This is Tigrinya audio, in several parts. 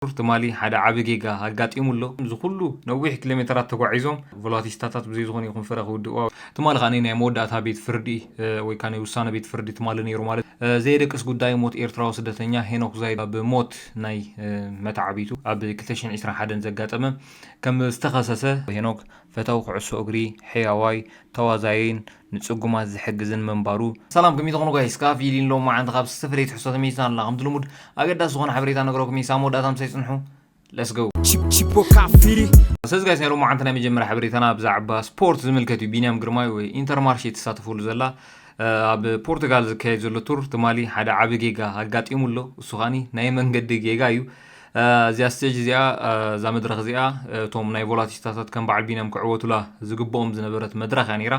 تمالي حدا عبيجيجا هالقاتيمو له زخلو نويح كيلومترات تقعيزهم فولاتيستاتات بزي زغون يكون فرق ودوا تمال غانينا مودات بيت فردي ወይ ካነ ውሳነ ቤት ፍርዲ ትማል ነይሩ ማለት ዘይደቅስ ጉዳይ ሞት ኤርትራዊ ስደተኛ ሄኖክ ዛይዳ ብሞት ናይ መታዓቢቱ ኣብ 2021 ዘጋጠመ ከም ዝተኸሰሰ ሄኖክ ፈታው ኩዕሶ እግሪ ሕያዋይ ተዋዛይን ንጽጉማት ዝሕግዝን መንባሩ ሰላም ከመይ ትኾኑ ጋይስ ካ ቪዲዮ ሎ ማዓንተ ካብ ዝተፈለየ ትሕሶ ተመይሳን ኣላ ከም ትልሙድ ኣገዳስ ዝኾነ ሓበሬታ ነግረኩም ይሳሞ ዳታም ሳይጽንሑ let's go chipo kafiri ሰዝ ጋይስ ነሮ ማዓንተ ናይ መጀመርያ ሓበሬታና ብዛዕባ ስፖርት ዝምልከት እዩ ቢንያም ግርማይ ወይ ኢንተርማርሽ የተሳተፈሉ ዘላ ኣብ ፖርቱጋል ዝካየድ ዘሎ ቱር ትማሊ ሓደ ዓቢ ጌጋ ኣጋጢሙሎ እሱ ኻኒ ናይ መንገዲ ጌጋ እዩ እዚኣ ስቴጅ እዚኣ እዛ መድረኽ እዚኣ እቶም ናይ ቮላቲስታታት ከም በዓል ቢንያም ክዕወቱላ ዝግብኦም ዝነበረት መድረኽ እያ ነይራ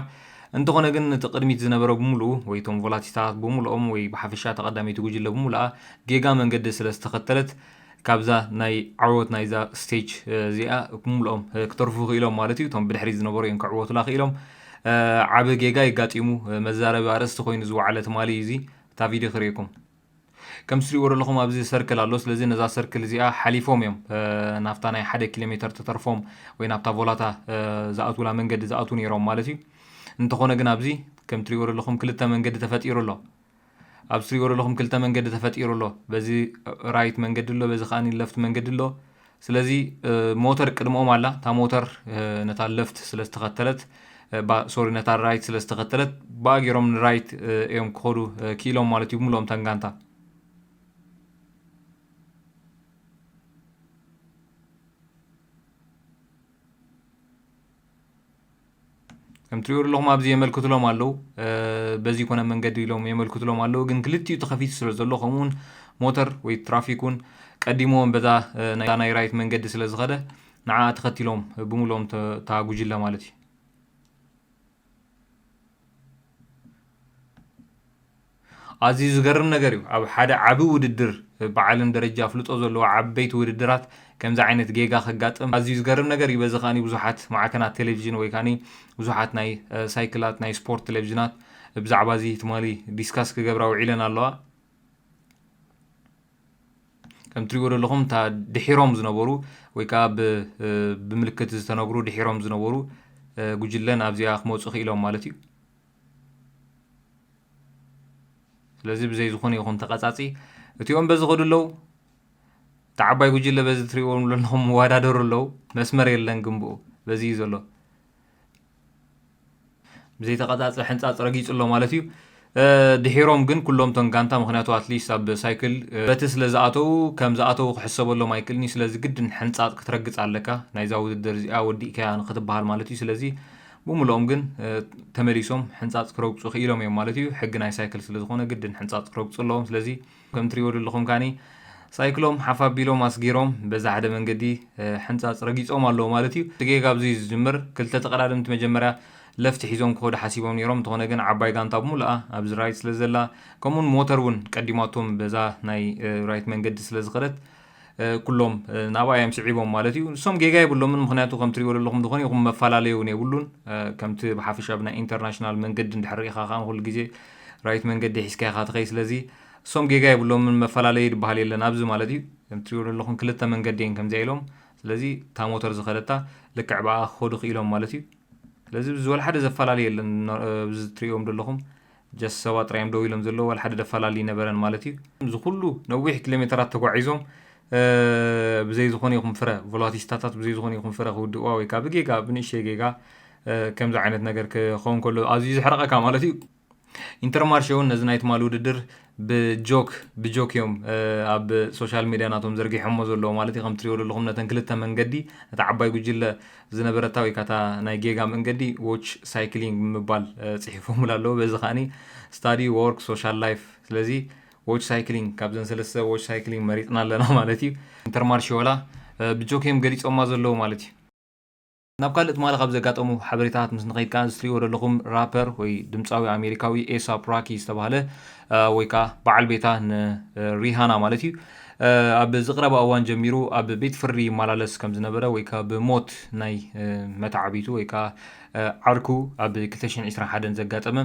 እንተኾነ ግን እቲ ቅድሚት ዝነበረ ብምሉኡ ወይ እቶም ቮላቲስታታት ብምሉኦም ወይ ብሓፈሻ ተቐዳሚት ጉጅለ ብምሉኣ ጌጋ መንገዲ ስለ ዝተኸተለት ካብዛ ናይ ዓወት ናይዛ ስቴጅ እዚኣ ብምሉኦም ክተርፉ ክኢሎም ማለት እዩ እቶም ብድሕሪት ዝነበሩ እዮም ክዕወቱላ ክኢሎም ዓብ ጌጋ ይጋጢሙ መዛረቢ ኣርእስቲ ኮይኑ ዝወዓለ ትማሊ እዚ እታ ቪድዮ ክሪእኩም ከም ትሪእዎ ዘለኹም ኣብዚ ሰርክል ኣሎ ስለዚ ነዛ ሰርክል እዚኣ ሓሊፎም እዮም ናፍታ ናይ 1 ኪሎ ሜትር ተተርፎም ወይ ናፍታ ቮላታ ዝኣትውላ መንገዲ ዝኣቱ ነይሮም ማለት እዩ እንተኾነ ግን ኣብዚ ከም ትሪእዎ ዘለኹም ክልተ መንገዲ ተፈጢሩ ኣሎ ኣብ ትሪእዎ ዘለኹም ክልተ መንገዲ ተፈጢሩ ኣሎ በዚ ራይት መንገዲ ኣሎ በዚ ኻኒ ለፍት መንገዲ ኣሎ ስለዚ ሞተር ቅድሞም ኣላ እታ ሞተር ነታ ለፍት ስለ ዝተኸተለት ሶሪ ነታ ራይት ስለ ዝተኸተለት ባጊሮም ራይት እዮም ክኸዱ ኪሎም ማለት እዩ ብምሎም ተንጋንታ ከም ትሪእዎ ዘለኹም ኣብዚ የመልክቱሎም ኣለው በዚ ኮነ መንገዲ ኢሎም የመልክቱሎም ኣለው ግን ክልቲኡ ተኸፊቱ ስለ ዘሎ ከምኡውን ሞተር ወይ ትራፊኩን ቀዲሞም በዛ ናይ ራይት መንገዲ ስለ ዝኸደ ንዓ ተኸቲሎም ብምሎም ታጉጅለ ማለት እዩ ኣዝዩ ዝገርም ነገር እዩ ኣብ ሓደ ዓቢ ውድድር በዓለም ደረጃ ፍልጦ ዘለዎ ዓበይቲ ውድድራት ከምዚ ዓይነት ጌጋ ከጋጥም ኣዝዩ ዝገርም ነገር እዩ በዚ ኻኒ ብዙሓት ማዕከናት ቴሌቪዥን ወይ ካኒ ብዙሓት ናይ ሳይክላት ናይ ስፖርት ቴሌቪዥናት ብዛዕባ እዚ ትማሊ ዲስካስ ክገብራ ውዒለን ኣለዋ ከም ትሪእዎ ዘለኹም እታ ድሒሮም ዝነበሩ ወይ ከዓ ብምልክት ዝተነግሩ ድሒሮም ዝነበሩ ጉጅለን ኣብዚኣ ክመፁ ክኢሎም ማለት እዩ ስለዚ ብዘይ ዝኾነ ይኹን ተቐጻጺ እቲኦም በዚ ኸዱ ኣለዉ ተዓባይ ጉጅለ በዚ ትሪእዎም ዘለኹም ዋዳደሩ ኣለዉ መስመር የለን ግንብኡ በዚ እዩ ዘሎ ብዘይ ተቐጻጺ ሕንጻጽ ረጊጹ ኣሎ ማለት እዩ ድሒሮም ግን ኩሎም ቶም ጋንታ ምክንያቱ ኣትሊስት ኣብ ሳይክል በቲ ስለ ዝኣተው ከም ዝኣተው ክሕሰበሎም ኣይክእልኒ ስለዚ ግድን ሕንጻጽ ክትረግጽ ኣለካ ናይዛ ውድድር እዚኣ ወዲእከያ ንኽትበሃል ማለት እዩ ስለዚ ብምሉኦም ግን ተመሊሶም ሕንጻጽ ክረግጹ ክኢሎም እዮም ማለት እዩ ሕጊ ናይ ሳይክል ስለ ዝኾነ ግድን ሕንጻጽ ክረግጹ ኣለዎም ስለዚ ከም ትሪእዎ ዘለኹም ካኒ ሳይክሎም ሓፋቢሎም ኣስጊሮም በዛ ሓደ መንገዲ ሕንጻጽ ረጊጾም ኣለዎ ማለት እዩ ትጌጋ ኣብዚ ዝጅምር ክልተ ተቐዳድምቲ መጀመርያ ለፍቲ ሒዞም ክኸዱ ሓሲቦም ነይሮም እንተኾነ ግን ዓባይ ጋንታ ብምሉኣ ኣብዚ ራይት ስለ ዘላ ከምኡውን ሞተር እውን ቀዲማቶም በዛ ናይ ራይት መንገዲ ስለ ዝኸደት ኩሎም ናብኣ እዮም ስዒቦም ማለት እዩ ንሶም ጌጋ የብሎምን ምክንያቱ ከም ትሪእዎ ዘለኹም ዝኾነ ይኹም መፈላለዩ እውን የብሉን ከምቲ ብሓፈሻ ብናይ ኢንተርናሽናል መንገዲ እንድሕር ኢኻ ኸ ኩሉ ግዜ ራይት መንገዲ ሒዝካ ኢኻ ትኸይ ስለዚ እሶም ጌጋ የብሎምን መፈላለዩ ዝበሃል የለን ኣብዚ ማለት እዩ ከም ትሪእዎ ዘለኹም ክልተ መንገዲ እየን ከምዚኣ ኢሎም ስለዚ እታ ሞተር ዝኸደታ ልክዕ በኣ ክኸዱ ክኢሎም ማለት እዩ ስለዚ ብዝበል ሓደ ዘፈላለየ የለን ብዚ ትሪእዎም ዘለኹም ጀስ ሰባት ጥራዮም ደው ኢሎም ዘለዎ ወል ሓደ ዘፈላለየ ነበረን ማለት እዩ እዚ ኩሉ ነዊሕ ኪሎሜትራት ተጓዒዞም ብዘይ ዝኾነ ይኹን ፍረ ቮላቲስታታት ብዘይ ዝኾነ ይኹን ፍረ ክውድእዋ ወይ ከዓ ብጌጋ ብንእሽተይ ጌጋ ከምዚ ዓይነት ነገር ክኸውን ከሎ ኣዝዩ ዝሕረቐካ ማለት እዩ ኢንተርማርሽ እውን ነዚ ናይ ትማሊ ውድድር ብጆክ እዮም ኣብ ሶሻል ሚድያ ናቶም ዘርጊሖሞ ዘለዎ ማለት እዩ ከም ትሪእዎ ዘለኹም ነተን ክልተ መንገዲ ነታ ዓባይ ጉጅለ ዝነበረታ ወይ ካታ ናይ ጌጋ መንገዲ ዎች ሳይክሊንግ ብምባል ፅሒፎሙላ ኣለዎ በዚ ኻኒ ስታዲ ወርክ ሶሻል ላይፍ ስለዚ ዎች ሳይክሊንግ ካብዘን ሰለስተ ዎች ሳይክሊንግ መሪጥና ኣለና ማለት እዩ ኢንተርማርሽ ወላ ብጆክ እዮም ገሊፆማ ዘለዉ ማለት እዩ ናብ ካልእ ትማሊ ካብ ዘጋጠሙ ሓበሬታት ምስ ንኸይድ ከዓ ዝትሪእዎ ዘለኹም ራፐር ወይ ድምፃዊ ኣሜሪካዊ ኤሳፕ ሮኪ ዝተባህለ ወይ ከዓ በዓል ቤታ ንሪሃና ማለት እዩ ኣብ ዝቕረበ እዋን ጀሚሩ ኣብ ቤት ፍርዲ ይመላለስ ከም ዝነበረ ወይ ከዓ ብሞት ናይ መታዓቢቱ ወይ ከዓ ዓርኩ ኣብ 2021 ዘጋጠመ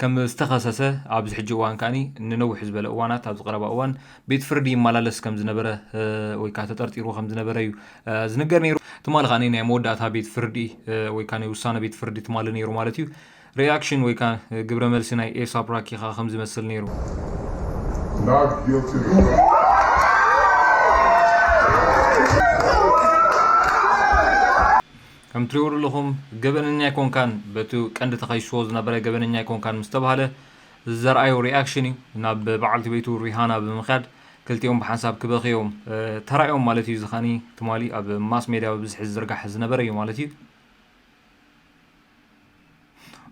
ከም ዝተኸሰሰ ኣብዚ ሕጂ እዋን ከዓኒ ንነዊሕ ዝበለ እዋናት ኣብ ዝቐረበ እዋን ቤት ፍርዲ ይመላለስ ከም ዝነበረ ወይ ከዓ ተጠርጢሩ ከም ዝነበረ እዩ ዝንገር ነይሩ። ትማሊ ከዓኒ ናይ መወዳእታ ቤት ፍርዲ ወይ ከዓ ናይ ውሳነ ቤት ፍርዲ ትማሊ ነይሩ ማለት እዩ። ሪኣክሽን ወይ ከዓ ግብረ መልሲ ናይ ኤሳብ ራኪ ኸ ከም ዝመስል ነይሩ። ከም ትሪእዎ ኣለኹም ገበነኛ ይኮንካን በቲ ቀንዲ ተኸይስዎ ዝነበረ ገበነኛ ይኮንካን ምስ ተባሃለ ዘርኣዮ ሪኣክሽን እዩ ናብ በዓልቲ ቤቱ ሪሃና ብምኻድ ክልቲኦም ብሓንሳብ ክበኽዮም ተራእዮም ማለት እዩ። ዝኻኒ ትማሊ ኣብ ማስ ሜድያ ብብዝሒ ዝዝርጋሕ ዝነበረ እዩ ማለት እዩ።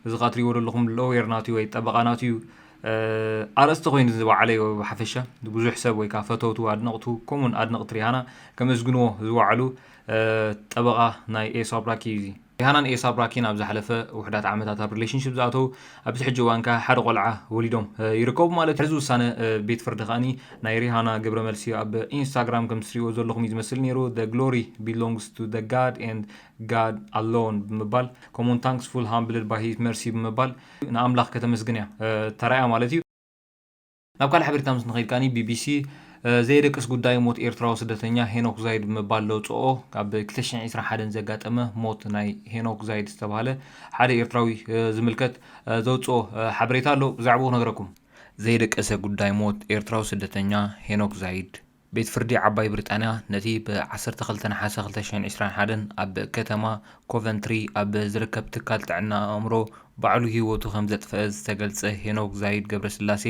እዚ ኻ ትሪእዎ ዘለኹም ሎየር ናትዩ ወይ ጠበቓ ናትዩ ኣርእስቲ ኮይኑ ዝወዓለ ብሓፈሻ ብዙሕ ሰብ ወይ ከዓ ፈተውቱ ኣድነቕቱ ከምኡውን ኣድነቕቲ ሪሃና ከመስግንዎ ዝወዓሉ ጠበቓ ናይ ኤሳብ ራኪ እዩ። ሪሃናን ኤሳብ ራኪን ኣብ ዝሓለፈ ውሕዳት ዓመታት ኣብ ሪሌሽንሽፕ ዝኣተው ኣብዚ ሕጂ እዋን ከዓ ሓደ ቆልዓ ወሊዶም ይርከቡ ማለት እዩ። ሕዚ ውሳነ ቤት ፍርዲ ከዓኒ ናይ ሪሃና ግብረ መልሲ ኣብ ኢንስታግራም ከም ትሪእዎ ዘለኹም እዩ ዝመስል ነይሩ። the glory belongs to the God and God alone ብምባል ከምኡውን thankful humbled by his mercy ብምባል ንኣምላኽ ከተመስግን እያ ተራእያ ማለት እዩ። ናብ ካልእ ሓበሬታ ምስ ንኸይድ ከዓኒ ቢቢሲ ዘይደቅስ ጉዳይ ሞት ኤርትራዊ ስደተኛ ሄኖክ ዛይድ ብምባል ለውፅኦ ኣብ 2021 ዘጋጠመ ሞት ናይ ሄኖክ ዛይድ ዝተባሃለ ሓደ ኤርትራዊ ዝምልከት ዘውፅኦ ሓበሬታ ኣሎ። ብዛዕባኡ ክነግረኩም። ዘይደቀሰ ጉዳይ ሞት ኤርትራዊ ስደተኛ ሄኖክ ዛይድ ቤት ፍርዲ ዓባይ ብሪጣንያ ነቲ ብ12 ናሓሰ 2021 ኣብ ከተማ ኮቨንትሪ ኣብ ዝርከብ ትካል ጥዕና ኣእምሮ ባዕሉ ሂወቱ ከም ዘጥፍአ ዝተገልጸ ሄኖክ ዛይድ ገብረስላሴ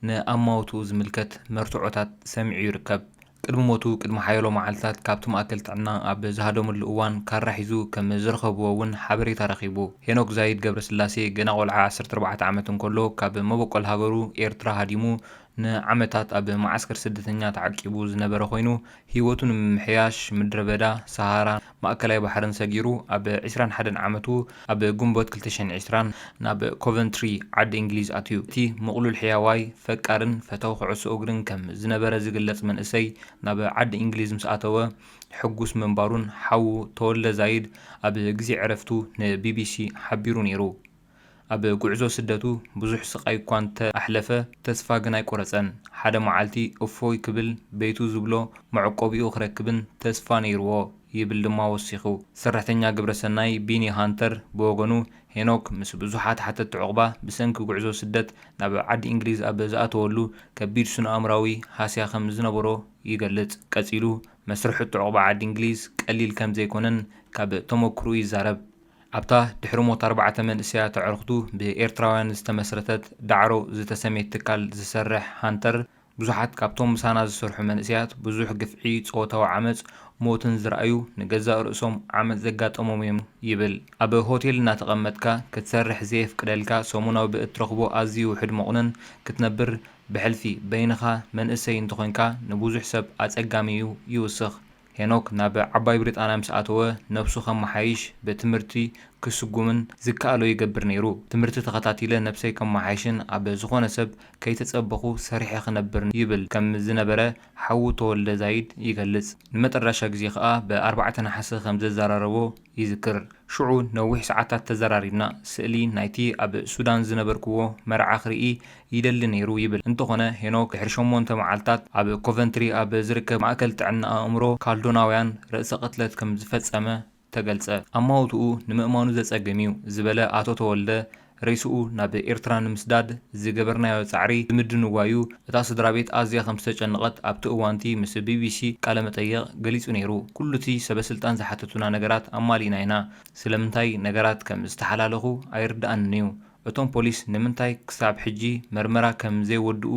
ንኣማውቱ ዝምልከት መርትዖታት ሰሚዑ ይርከብ። ቅድሚ ሞቱ ቅድሚ ሓየሎ መዓልትታት ካብቲ ማእከል ጥዕና ኣብ ዝሃደሙሉ እዋን ካራ ሒዙ ከም ዝረኸብዎ እውን ሓበሬታ ረኺቡ። ሄኖክ ዛይድ ገብረስላሴ ገና ቆልዓ 14 ዓመት እንከሎ ካብ መበቆል ሃገሩ ኤርትራ ሃዲሙ ንዓመታት ኣብ ማዓስከር ስደተኛ ተዓቂቡ ዝነበረ ኮይኑ ሂወቱ ንምምሕያሽ ምድረ በዳ ሰሃራ ማእከላይ ባሕርን ሰጊሩ ኣብ 21 ዓመቱ ኣብ ጉንቦት 2020 ናብ ኮቨንትሪ ዓዲ እንግሊዝ ኣትዩ። እቲ ምቕሉል ሕያዋይ ፈቃርን ፈታዊ ኩዕሶ እግርን ከም ዝነበረ ዝግለጽ መንእሰይ ናብ ዓዲ እንግሊዝ ምስ ኣተወ ሕጉስ ምንባሩን ሓዉ ተወልደ ዛይድ ኣብ ግዜ ዕረፍቱ ንቢቢሲ ሓቢሩ ነይሩ። ኣብ ጉዕዞ ስደቱ ብዙሕ ስቃይ እኳ እንተኣሕለፈ ተስፋ ግን ኣይቆረፀን። ሓደ መዓልቲ እፎይ ክብል ቤቱ ዝብሎ መዕቆቢኡ ክረክብን ተስፋ ነይርዎ ይብል ድማ ወሲኹ። ሰራሕተኛ ግብረሰናይ ቢኒ ሃንተር ብወገኑ ሄኖክ ምስ ብዙሓት ሓተት ዕቑባ ብሰንኪ ጉዕዞ ስደት ናብ ዓዲ እንግሊዝ ኣብ ዝኣተወሉ ከቢድ ስነ ኣእምራዊ ሃስያ ከም ዝነበሮ ይገልጽ። ቀፂሉ መስርሕ ዕቑባ ዓዲ እንግሊዝ ቀሊል ከም ዘይኮነን ካብ ተመክሩ ይዛረብ። ኣብታ ድሕሪ ሞት 4 መንእሰያት ኣዕርኽቱ ብኤርትራውያን ዝተመስረተት ዳዕሮ ዝተሰመየት ትካል ዝሰርሕ ሃንተር ብዙሓት ካብቶም ምሳና ዝሰርሑ መንእሰያት ብዙሕ ግፍዒ ፆታዊ ዓመፅ ሞትን ዝረኣዩ ንገዛእ ርእሶም ዓመፅ ዘጋጠሞም እዮም ይብል። ኣብ ሆቴል እናተቐመጥካ ክትሰርሕ ዘየፍቅደልካ ሰሙናዊ ብእትረኽቦ ኣዝዩ ውሕድ መቑነን ክትነብር ብሕልፊ በይንኻ መንእሰይ እንተኾንካ ንብዙሕ ሰብ ኣጸጋሚ እዩ ይውስኽ። ሄኖክ ናብ ዓባይ ብሪጣንያ ምስ ኣተወ ነብሱ ከመሓይሽ ብትምህርቲ ክስጉምን ዝከኣሎ ይገብር ነይሩ። ትምህርቲ ተኸታቲለ ነብሰይ ከመሓይሽን ኣብ ዝኾነ ሰብ ከይተጸበኹ ሰሪሐ ክነብር ይብል ከም ዝነበረ ሓዉ ተወልደ ዛይድ ይገልጽ። ንመጨረሻ ግዜ ከዓ ብ4 ናሓሰ ከም ዘዘራረቦ ይዝክር። ሽዑ ነዊሕ ሰዓታት ተዘራሪብና ስእሊ ናይቲ ኣብ ሱዳን ዝነበርክዎ መርዓ ክርኢ ይደሊ ነይሩ ይብል። እንተኾነ ሄኖክ ድሕሪ 8 መዓልትታት ኣብ ኮቨንትሪ ኣብ ዝርከብ ማእከል ጥዕና ኣእምሮ ካልዶናውያን ርእሰ ቅትለት ከም ዝፈጸመ ተገልጸ። ኣማውትኡ ንምእማኑ ዘጸግም እዩ ዝበለ ኣቶ ተወልደ ሬስኡ ናብ ኤርትራ ንምስዳድ ዝገበርናዮ ጻዕሪ ዝምድንዋዩ እታ ስድራ ቤት ኣዝያ ከም ዝተጨነቐት ኣብቲ እዋንቲ ምስ ቢቢሲ ቃለ መጠይቕ ገሊጹ ነይሩ። ኩሉ እቲ ሰበስልጣን ዝሓተቱና ነገራት ኣማሊእና ኢና። ስለምንታይ ነገራት ከም ዝተሓላለኹ ኣይርዳእንን እዩ። እቶም ፖሊስ ንምንታይ ክሳብ ሕጂ መርመራ ከም ዘይወድኡ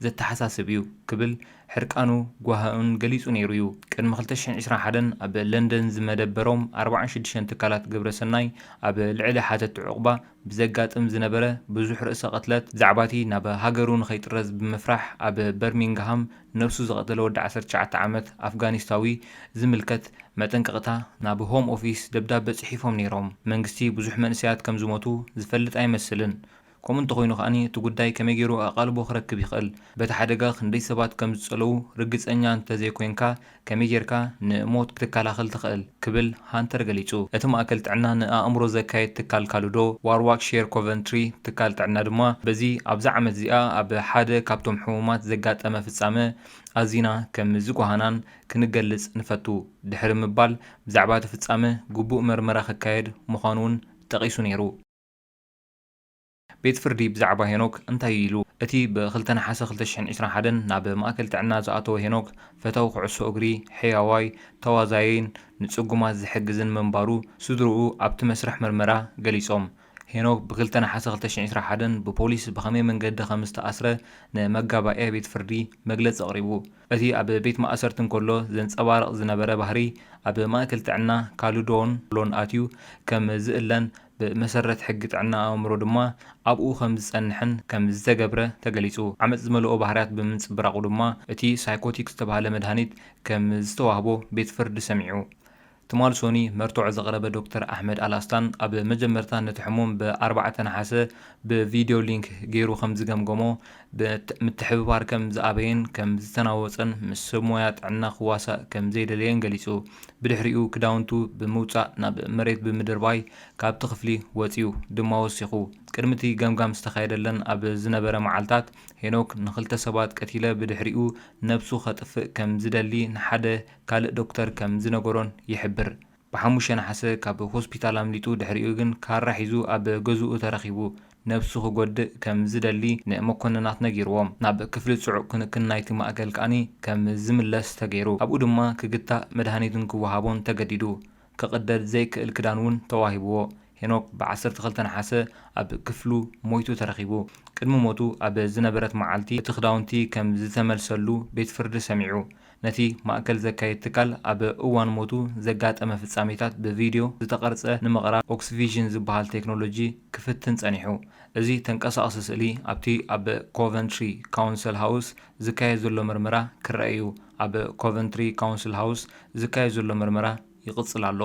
ዘተሓሳስብ እዩ ክብል ሕርቃኑ ጓህኡን ገሊጹ ነይሩ እዩ። ቅድሚ 2021 ኣብ ለንደን ዝመደበሮም 46 ትካላት ግብረሰናይ ኣብ ልዕሊ ሓተት ዕቑባ ብዘጋጥም ዝነበረ ብዙሕ ርእሰ ቅትለት ዛዕባቲ ናብ ሃገሩ ንኸይጥረዝ ብምፍራሕ ኣብ በርሚንግሃም ነብሱ ዝቐተለ ወዲ 19 ዓመት ኣፍጋኒስታዊ ዝምልከት መጠንቀቕታ ናብ ሆም ኦፊስ ደብዳቤ ጽሒፎም ነይሮም። መንግስቲ ብዙሕ መንእሰያት ከም ዝሞቱ ዝፈልጥ ኣይመስልን። ከምኡ እንተኾይኑ ከዓኒ እቲ ጉዳይ ከመይ ገይሩ ኣቓልቦ ክረክብ ይኽእል በቲ ሓደጋ ክንደይ ሰባት ከም ዝጸለዉ ርግጸኛ እንተዘይኮንካ ከመይ ጌርካ ንሞት ክትከላኸል ትኽእል ክብል ሃንተር ገሊጹ። እቲ ማእከል ጥዕና ንኣእምሮ ዘካየድ ትካል ካሉዶ ዋርዋክሼር ኮቨንትሪ ትካል ጥዕና ድማ በዚ ኣብዛ ዓመት እዚኣ ኣብ ሓደ ካብቶም ሕሙማት ዘጋጠመ ፍጻመ ኣዚና ከም ዝጓሃናን ክንገልጽ ንፈቱ ድሕሪ ምባል ብዛዕባ እቲ ፍጻመ ግቡእ መርመራ ክካየድ ምዃኑ እውን ጠቒሱ ነይሩ። ቤት ፍርዲ ብዛዕባ ሄኖክ እንታይ ኢሉ? እቲ ብ2 ነሓሰ 2021 ናብ ማእከል ጥዕና ዝኣተወ ሄኖክ ፈታዊ ኩዕሶ እግሪ ሕያዋይ ተዋዛይን ንጽጉማት ዝሕግዝን መንባሩ ስድርኡ ኣብቲ መስርሕ ምርመራ ገሊጾም። ሄኖክ ብ2 ነሓሰ 2021 ብፖሊስ ብኸመይ መንገዲ ከም ዝተኣስረ ንመጋባእያ ቤት ፍርዲ መግለጺ ኣቕሪቡ። እቲ ኣብ ቤት ማእሰርቲ እንከሎ ዘንጸባርቕ ዝነበረ ባህሪ ኣብ ማእከል ጥዕና ካሉዶን ሎን ኣትዩ ከም ዝእለን ብመሰረት ሕጊ ጥዕና ኣእምሮ ድማ ኣብኡ ከም ዝጸንሕን ከም ዝተገብረ ተገሊጹ። ዓመፅ ዝመልኦ ባህርያት ብምንጽብራቑ ድማ እቲ ሳይኮቲክ ዝተባህለ መድሃኒት ከም ዝተዋህቦ ቤት ፍርዲ ሰሚዑ። ትማል ሶኒ መርትዖ ዘቕረበ ዶክተር ኣሕመድ ኣልኣስታን ኣብ መጀመርታ ነቲ ሕሙም ብ4 ነሓሰ ብቪድዮ ሊንክ ገይሩ ከም ዝገምገሞ ምትሕብባር ከም ዝኣበየን ከም ዝተናወፀን ምስ ሞያ ጥዕና ክዋሳእ ከም ዘይደለየን ገሊጹ። ብድሕሪኡ ክዳውንቱ ብምውፃእ ናብ መሬት ብምድርባይ ካብቲ ክፍሊ ወፂኡ ድማ ወሲኹ። ቅድሚቲ ገምጋም ዝተኻየደለን ኣብ ዝነበረ መዓልታት ሄኖክ ንኽልተ ሰባት ቀቲለ ብድሕሪኡ ነብሱ ከጥፍእ ከም ዝደሊ ንሓደ ካልእ ዶክተር ከም ዝነገሮን ይሕብር። ብ5 ነሓሰ ካብ ሆስፒታል ኣምሊጡ ድሕሪኡ ግን ካራ ሒዙ ኣብ ገዝኡ ተረኺቡ ነብሱ ክጎድእ ከም ዝደሊ ንመኮንናት ነጊርዎም። ናብ ክፍሊ ጽዑቕ ክንክን ናይቲ ማእከል ከዓኒ ከም ዝምለስ ተገይሩ። ኣብኡ ድማ ክግታእ መድሃኒትን ክወሃቦን ተገዲዱ። ክቕደድ ዘይክእል ክዳን እውን ተዋሂብዎ። ሄኖክ ብ12 ነሓሰ ኣብ ክፍሉ ሞይቱ ተረኺቡ። ቅድሚ ሞቱ ኣብ ዝነበረት መዓልቲ እቲ ክዳውንቲ ከም ዝተመልሰሉ ቤት ፍርዲ ሰሚዑ። ነቲ ማእከል ዘካየድ ትካል ኣብ እዋን ሞቱ ዘጋጠመ ፍጻሜታት ብቪድዮ ዝተቐርጸ ንምቕራብ ኦክስቪዥን ዝበሃል ቴክኖሎጂ ክፍትን ጸኒሑ። እዚ ተንቀሳቓሲ ስእሊ ኣብቲ ኣብ ኮቨንትሪ ካውንስል ሃውስ ዝካየድ ዘሎ ምርመራ ክረአ እዩ። ኣብ ኮቨንትሪ ካውንስል ሃውስ ዝካየድ ዘሎ ምርመራ ይቕጽል ኣሎ።